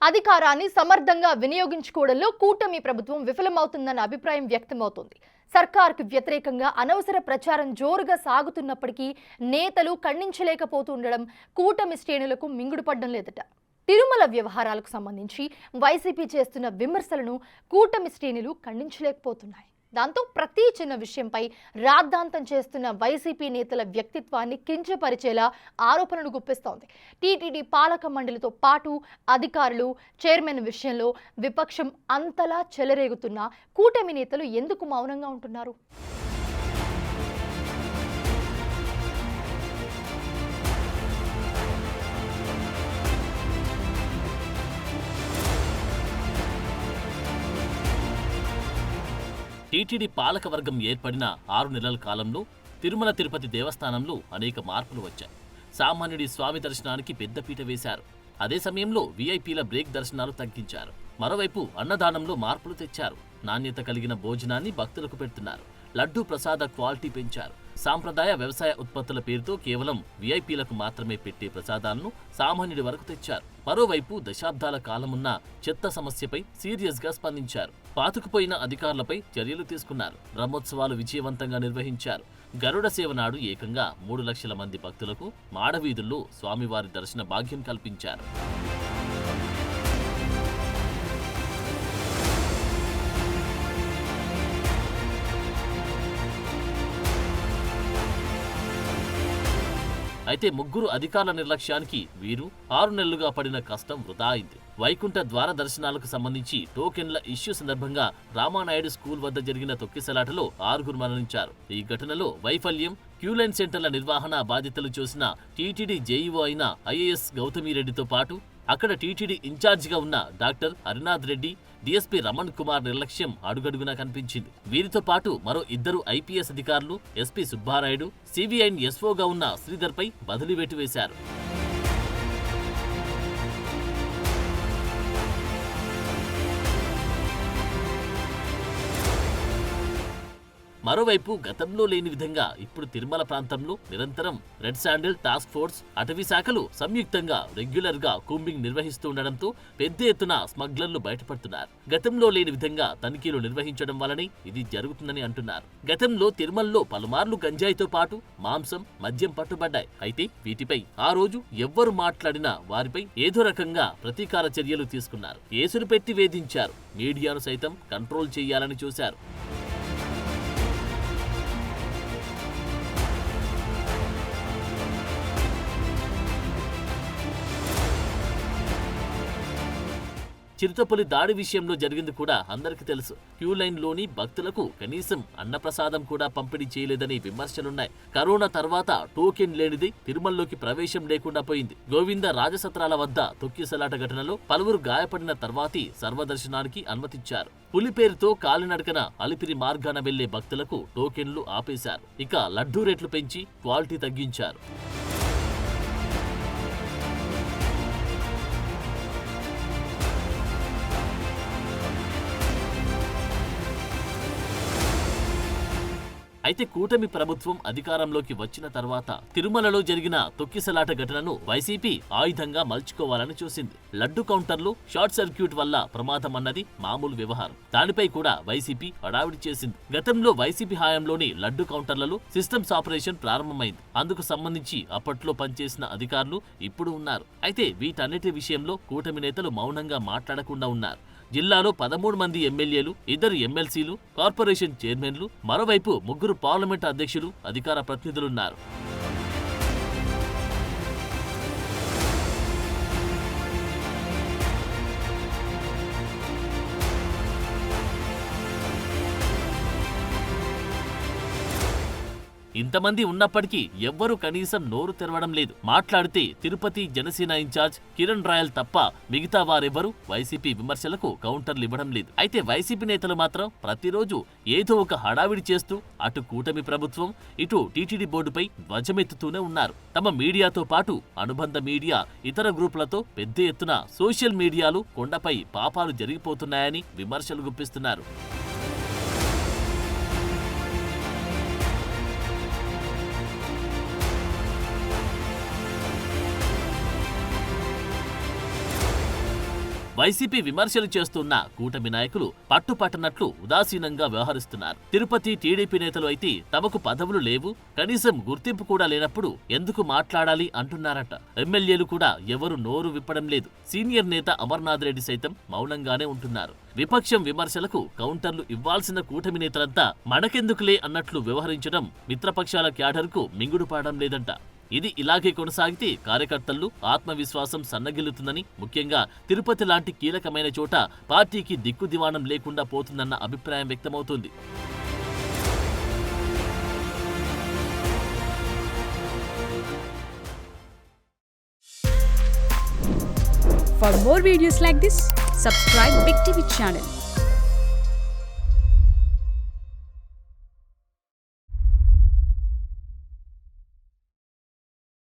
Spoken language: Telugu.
అధికారాన్ని సమర్థంగా వినియోగించుకోవడంలో కూటమి ప్రభుత్వం విఫలమవుతుందన్న అభిప్రాయం వ్యక్తమవుతోంది. సర్కార్కు వ్యతిరేకంగా అనవసర ప్రచారం జోరుగా సాగుతున్నప్పటికీ నేతలు ఖండించలేకపోతుండడం కూటమి శ్రేణులకు మింగుడుపడడం లేదట. తిరుమల వ్యవహారాలకు సంబంధించి వైసీపీ చేస్తున్న విమర్శలను కూటమి శ్రేణులు ఖండించలేకపోతున్నాయి. దాంతో ప్రతి చిన్న విషయంపై రాద్ధాంతం చేస్తున్న వైసీపీ నేతల వ్యక్తిత్వాన్ని కించపరిచేలా ఆరోపణలు గుప్పిస్తోంది. టీటీడీ పాలక మండలితో పాటు అధికారులు, చైర్మన్ విషయంలో విపక్షం అంతలా చెలరేగుతున్నా కూటమి నేతలు ఎందుకు మౌనంగా ఉంటున్నారు? టీటీడీ పాలకవర్గం ఏర్పడిన 6 నెలల కాలంలో తిరుమల తిరుపతి దేవస్థానంలో అనేక మార్పులు వచ్చాయి. సామాన్యుడి స్వామి దర్శనానికి పెద్దపీట వేశారు. అదే సమయంలో వీఐపీల బ్రేక్ దర్శనాలు తగ్గించారు. మరోవైపు అన్నదానంలో మార్పులు తెచ్చారు. నాణ్యత కలిగిన భోజనాన్ని భక్తులకు పెడుతున్నారు. లడ్డూ ప్రసాద క్వాలిటీ పెంచారు. సాంప్రదాయ వ్యవసాయ ఉత్పత్తుల పేరుతో కేవలం వీఐపీలకు మాత్రమే పెట్టే ప్రసాదాలను సామాన్యుడి వరకు తెచ్చారు. మరోవైపు దశాబ్దాల కాలమున్న చెత్త సమస్యపై సీరియస్ గా స్పందించారు. పాతుకుపోయిన అధికారులపై చర్యలు తీసుకున్నారు. బ్రహ్మోత్సవాలు విజయవంతంగా నిర్వహించారు. గరుడ సేవ నాడు ఏకంగా 3 లక్షల మంది భక్తులకు మాడవీధుల్లో స్వామివారి దర్శన భాగ్యం కల్పించారు. అయితే ముగ్గురు అధికారుల నిర్లక్ష్యానికి వీరు 6 నెలలుగా పడిన కష్టం వృధా అయింది. వైకుంఠ ద్వార దర్శనాలకు సంబంధించి టోకెన్ల ఇష్యూ సందర్భంగా రామానాయుడు స్కూల్ వద్ద జరిగిన తొక్కిసలాటలో 6 మరణించారు. ఈ ఘటనలో వైఫల్యం, క్యూలైన్ సెంటర్ల నిర్వహణ బాధ్యతలు చూసిన టీటీడీ జేఈఓ అయిన ఐఏఎస్ గౌతమిరెడ్డితో పాటు అక్కడ టీటీడీ ఇన్ఛార్జిగా ఉన్న డాక్టర్ హరినాథ్ రెడ్డి, డీఎస్పీ రమణ్ కుమార్ నిర్లక్ష్యం అడుగడుగునా కనిపించింది. వీరితో పాటు మరో 2 ఐపీఎస్ అధికారులు, ఎస్పీ సుబ్బారాయుడు, సిబిఐన్ ఎస్ఓగా ఉన్న శ్రీధర్పై బదిలీ వేటు వేశారు. మరోవైపు గతంలో లేని విధంగా ఇప్పుడు తిరుమల ప్రాంతంలో నిరంతరం రెడ్ శాండిల్ టాస్క్ ఫోర్స్, అటవీ శాఖలు సంయుక్తంగా రెగ్యులర్ గా కూంబింగ్ నిర్వహిస్తుండటంతో పెద్ద ఎత్తున స్మగ్లర్లు బయటపడుతున్నారు. గతంలో లేని విధంగా తనిఖీలు నిర్వహించడం వల్లనే ఇది జరుగుతుందని అంటున్నారు. గతంలో తిరుమలలో పలుమార్లు గంజాయితో పాటు మాంసం, మద్యం పట్టుబడ్డాయి. అయితే వీటిపై ఆ రోజు ఎవ్వరు మాట్లాడినా వారిపై ఏదో రకంగా ప్రతీకార చర్యలు తీసుకున్నారు. కేసులు పెట్టి వేధించారు. మీడియాను సైతం కంట్రోల్ చేయాలని చూశారు. చిరుతపులి దాడి విషయంలో జరిగింది కూడా అందరికీ తెలుసు. క్యూ లైన్ లోని భక్తులకు కనీసం అన్నప్రసాదం కూడా పంపిణీ చేయలేదని విమర్శలున్నాయి. కరోనా తర్వాత టోకెన్ లేనిది తిరుమలలోకి ప్రవేశం లేకుండా పోయింది. గోవింద రాజసత్రాల వద్ద తొక్కిసలాట ఘటనలో పలువురు గాయపడిన తర్వాతి సర్వదర్శనానికి అనుమతిచ్చారు. పులి పేరుతో కాలినడకన అలిపిరి మార్గాన వెళ్లే భక్తులకు టోకెన్లు ఆపేశారు. ఇక లడ్డూ రేట్లు పెంచి క్వాలిటీ తగ్గించారు. అయితే కూటమి ప్రభుత్వం అధికారంలోకి వచ్చిన తర్వాత తిరుమలలో జరిగిన తొక్కిసలాట ఘటనను వైసీపీ ఆయుధంగా మలుచుకోవాలని చూసింది. లడ్డు కౌంటర్లు షార్ట్ సర్క్యూట్ వల్ల ప్రమాదం అన్నది మామూలు వ్యవహారం. దానిపై కూడా వైసీపీ హడావిడి చేసింది. గతంలో వైసీపీ హయాంలోని లడ్డు కౌంటర్లలో సిస్టమ్స్ ఆపరేషన్ ప్రారంభమైంది. అందుకు సంబంధించి అప్పట్లో పనిచేసిన అధికారులు ఇప్పుడు ఉన్నారు. అయితే వీటన్నిటి విషయంలో కూటమి నేతలు మౌనంగా మాట్లాడకుండా ఉన్నారు. జిల్లాలో 13 మంది ఎమ్మెల్యేలు, 2 ఎమ్మెల్సీలు, కార్పొరేషన్ చైర్మన్లు, మరోవైపు 3 పార్లమెంట్ అధ్యక్షులు, అధికార ప్రతినిధులున్నారు. ఇంతమంది ఉన్నప్పటికీ ఎవ్వరూ కనీసం నోరు తెరవడం లేదు. మాట్లాడితే తిరుపతి జనసేన ఇన్ఛార్జ్ కిరణ్ రాయల్ తప్ప మిగతా వారెవ్వరూ వైసీపీ విమర్శలకు కౌంటర్లు ఇవ్వడం లేదు. అయితే వైసీపీ నేతలు మాత్రం ప్రతిరోజు ఏదో ఒక హడావిడి చేస్తూ అటు కూటమి ప్రభుత్వం, ఇటు టీటీడీ బోర్డుపై ధ్వజమెత్తుతూనే ఉన్నారు. తమ మీడియాతో పాటు అనుబంధ మీడియా, ఇతర గ్రూపులతో పెద్ద ఎత్తున సోషల్ మీడియాలు కొండపై పాపాలు జరిగిపోతున్నాయని విమర్శలు గుప్పిస్తున్నారు. వైసీపీ విమర్శలు చేస్తున్న కూటమి నాయకులు పట్టుపట్టనట్లు ఉదాసీనంగా వ్యవహరిస్తున్నారు. తిరుపతి టీడీపీ నేతలు అయితే తమకు పదవులు లేవు, కనీసం గుర్తింపు కూడా లేనప్పుడు ఎందుకు మాట్లాడాలి అంటున్నారట. ఎమ్మెల్యేలు కూడా ఎవరు నోరు విప్పడం లేదు. సీనియర్ నేత అమర్నాథ్ రెడ్డి సైతం మౌనంగానే ఉంటున్నారు. విపక్షం విమర్శలకు కౌంటర్లు ఇవ్వాల్సిన కూటమి నేతలంతా మనకెందుకులే అన్నట్లు వ్యవహరించడం మిత్రపక్షాల క్యాడర్కు మింగుడుపాడడం లేదంట. ఇది ఇలాగే కొనసాగితే కార్యకర్తల్లో ఆత్మవిశ్వాసం సన్నగిల్లుతుందని, ముఖ్యంగా తిరుపతి లాంటి కీలకమైన చోట పార్టీకి దిక్కుదివాణం లేకుండా పోతుందన్న అభిప్రాయం వ్యక్తమవుతుంది. For more videos like this, subscribe Big TV channel.